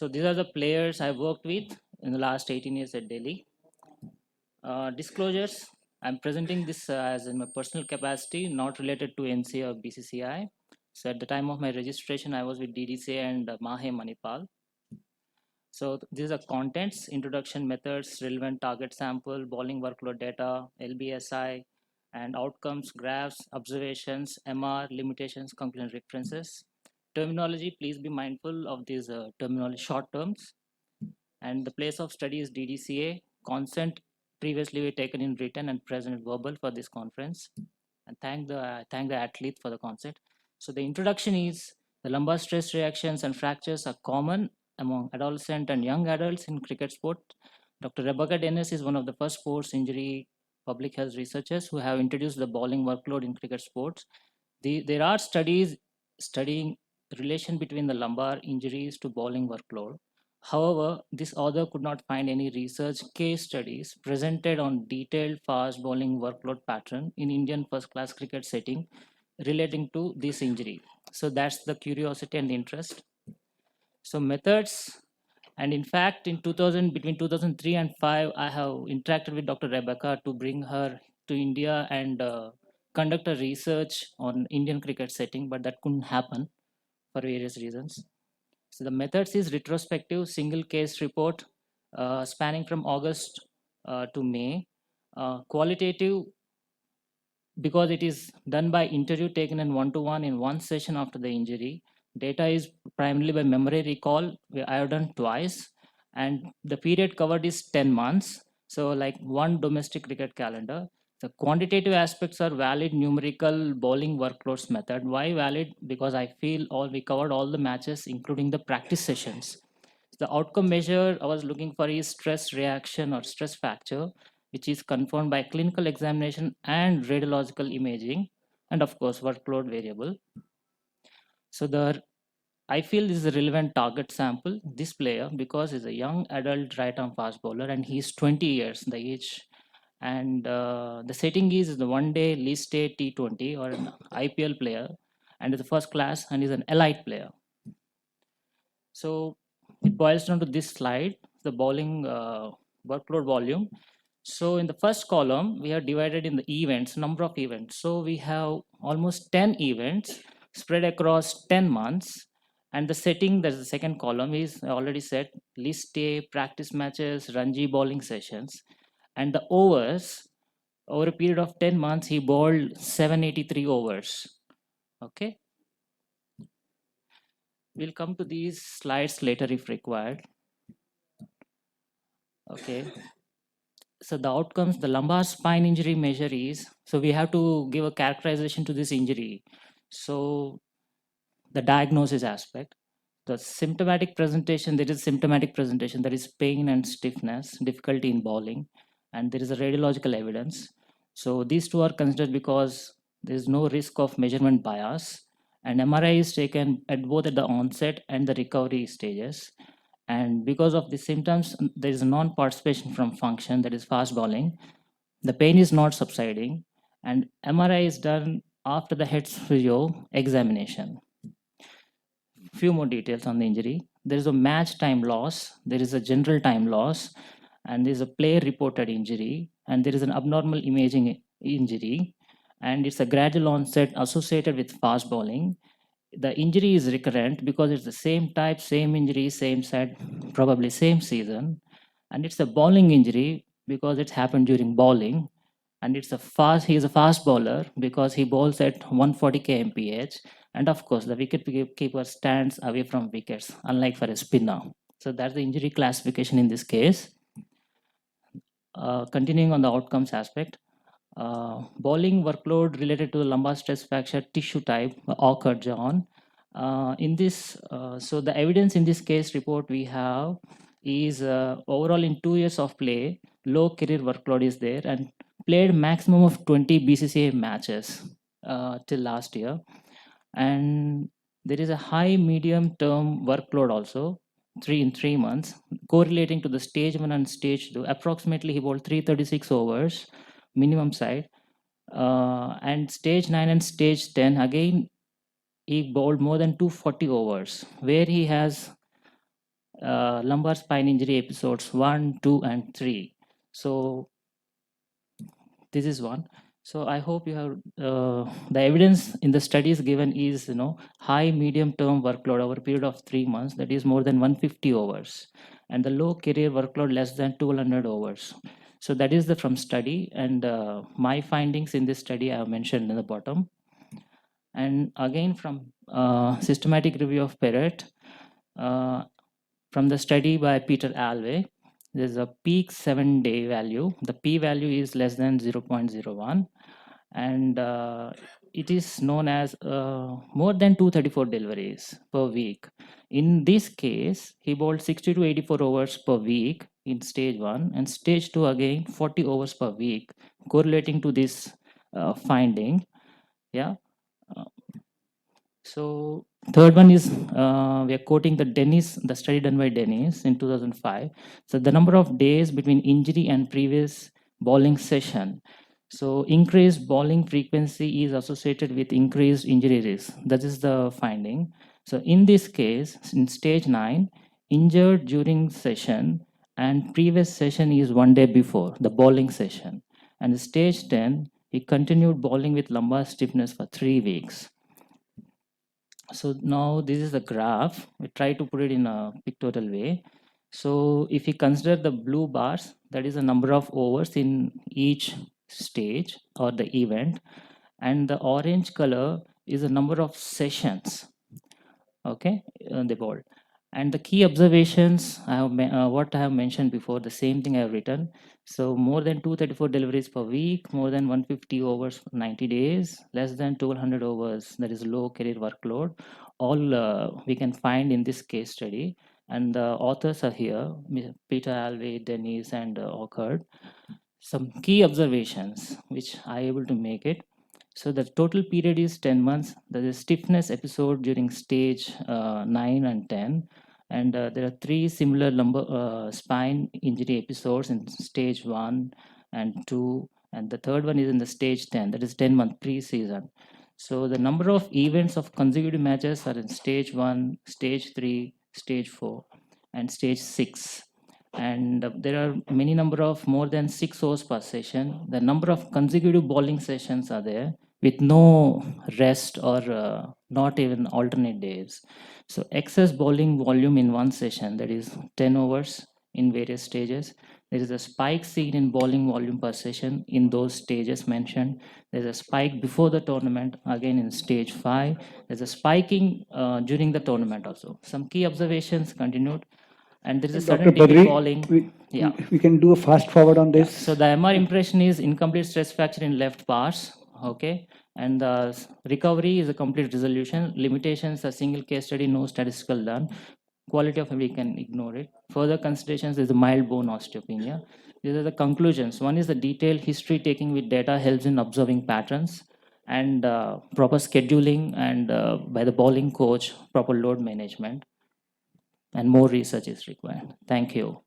So these are the players I worked with in the last 18 years at Delhi. Disclosures, I'm presenting this as in my personal capacity, not related to NCA or BCCI. So at the time of my registration, I was with DDCA and Mahe Manipal. So these are contents, introduction, methods, relevant target sample, bowling workload data, LBSI, and outcomes, graphs, observations, MR, limitations, conclusion references. Terminology, please be mindful of these terminology short terms. And the place of study is DDCA. Consent previously taken in written and present verbal for this conference. And thank the athlete for the consent. So the introduction is the lumbar stress reactions and fractures are common among adolescent and young adults in cricket sport. Dr. Rebecca Dennis is one of the first sports injury public health researchers who have introduced the bowling workload in cricket sports. There are studies studying relation between the lumbar injuries to bowling workload. However, this author could not find any research case studies presented on detailed fast bowling workload pattern in Indian first class cricket setting relating to this injury. So that's the curiosity and interest. So methods, and in fact, in 2000, between 2003 and 5, I have interacted with Dr. Rebecca to bring her to India and conduct a research on Indian cricket setting, but that couldn't happen for various reasons. So the methods is retrospective single case report spanning from August to May. Qualitative because it is done by interview taken in one-to-one in one session after the injury. Data is primarily by memory recall. I have done twice, and the period covered is 10 months. So like one domestic cricket calendar. The quantitative aspects are valid numerical bowling workloads method. Why valid? Because I feel we covered all the matches, including the practice sessions. The outcome measure I was looking for is stress reaction or stress factor, which is confirmed by clinical examination and radiological imaging, and of course, workload variable. So I feel this is a relevant target sample, this player, because he's a young adult right arm fast bowler and he's 20 years, the age. And the setting is the one day list A T20 or an IPL player, and is a first class and is an elite player. So it boils down to this slide, the bowling workload volume. So in the first column, we are divided in the events, number of events. So we have almost 10 events spread across 10 months. And the setting, that's the second column, is I already said list A, practice matches, Ranji bowling sessions. And the overs, over a period of 10 months, he bowled 783 overs. Okay. We'll come to these slides later if required. Okay. So the outcomes, the lumbar spine injury measure is, so we have to give a characterization to this injury. So the diagnosis aspect, the symptomatic presentation, there is symptomatic presentation, there is pain and stiffness, difficulty in bowling, and there is a radiological evidence. So these two are considered because there is no risk of measurement bias, and MRI is taken at both at the onset and the recovery stages. And because of the symptoms, there is non-participation from function, that is fast bowling. The pain is not subsiding, and MRI is done after the head physio examination. Few more details on the injury. There is a match time loss, there is a general time loss, and there is a player reported injury, and there is an abnormal imaging injury, and it's a gradual onset associated with fast bowling. The injury is recurrent because it's the same type, same injury, same set, probably same season, and it's a bowling injury because it happened during bowling, and he is a fast bowler because he bowls at 140 kmph, and of course the wicket keeper stands away from wickets, unlike for a spinner. So that's the injury classification in this case. Continuing on the outcomes aspect, bowling workload related to the lumbar stress fracture tissue type occurred on. So the evidence in this case report we have is overall in 2 years of play, low career workload is there, and played maximum of 20 BCCA matches till last year. And there is a high medium term workload also, 3 months, correlating to the stage 1 and stage 2. Approximately he bowled 336 overs, minimum side. And stage 9 and stage 10, again, he bowled more than 240 overs, where he has lumbar spine injury episodes 1, 2, and 3. So this is one. So I hope you have the evidence in the studies given is high medium term workload over a period of 3 months, that is more than 150 hours, and the low career workload less than 200 hours. So that is the from study, and my findings in this study I have mentioned in the bottom. And again from systematic review of Perret, uh, from the study by Peter Alvey, there's a peak 7-day value. The p value is less than 0.01, and it is known as more than 234 deliveries per week. In this case, he bowled 60 to 84 overs per week in stage 1, and stage 2 again 40 overs per week, correlating to this finding. Yeah. Uh, so third one is we are quoting the study done by Dennis in 2005. So the number of days between injury and previous bowling session. So increased bowling frequency is associated with increased injury risk. That is the finding. So in this case, in stage 9, injured during session and previous session is 1 day before the bowling session. And stage 10, he continued bowling with lumbar stiffness for 3 weeks. So now this is the graph. We try to put it in a pictorial way. So if we consider the blue bars, that is the number of overs in each stage or the event, and the orange color is the number of sessions. Okay, the board. And the key observations I have what I have mentioned before, the same thing I have written. So more than 234 deliveries per week, more than 150 overs for 90 days, less than 1200 overs, that is low career workload. All we can find in this case study. And the authors are here, Peter Alvey, Dennis, and Ockard. Some key observations which I able to make it. So the total period is 10 months. There is stiffness episode during stage 9 and 10. And there are 3 similar lumbar spine injury episodes in stage 1 and 2. And the third one is in the stage 10, that is 10-month pre-season. So the number of events of consecutive matches are in stage 1, stage 3, stage 4, and stage 6. And there are many number of more than 6 hours per session. The number of consecutive bowling sessions are there with no rest or not even alternate days. So excess bowling volume in one session, that is 10 overs in various stages. There is a spike seen in bowling volume per session in those stages mentioned. There's a spike before the tournament, again in stage 5. There's a spiking during the tournament also. Some key observations continued. And there is a Dr. sudden dip in Badri, bowling. we can do a fast forward on Yeah. this. So the MR impression is incomplete stress fracture in left pars. Okay. And the recovery is a complete resolution. Limitations, a single case study, no statistical done. Quality of we can ignore it. Further considerations is the mild bone osteopenia. These are the conclusions. One is the detailed history taking with data helps in observing patterns, and proper scheduling, and by the bowling coach, proper load management, and more research is required. Thank you.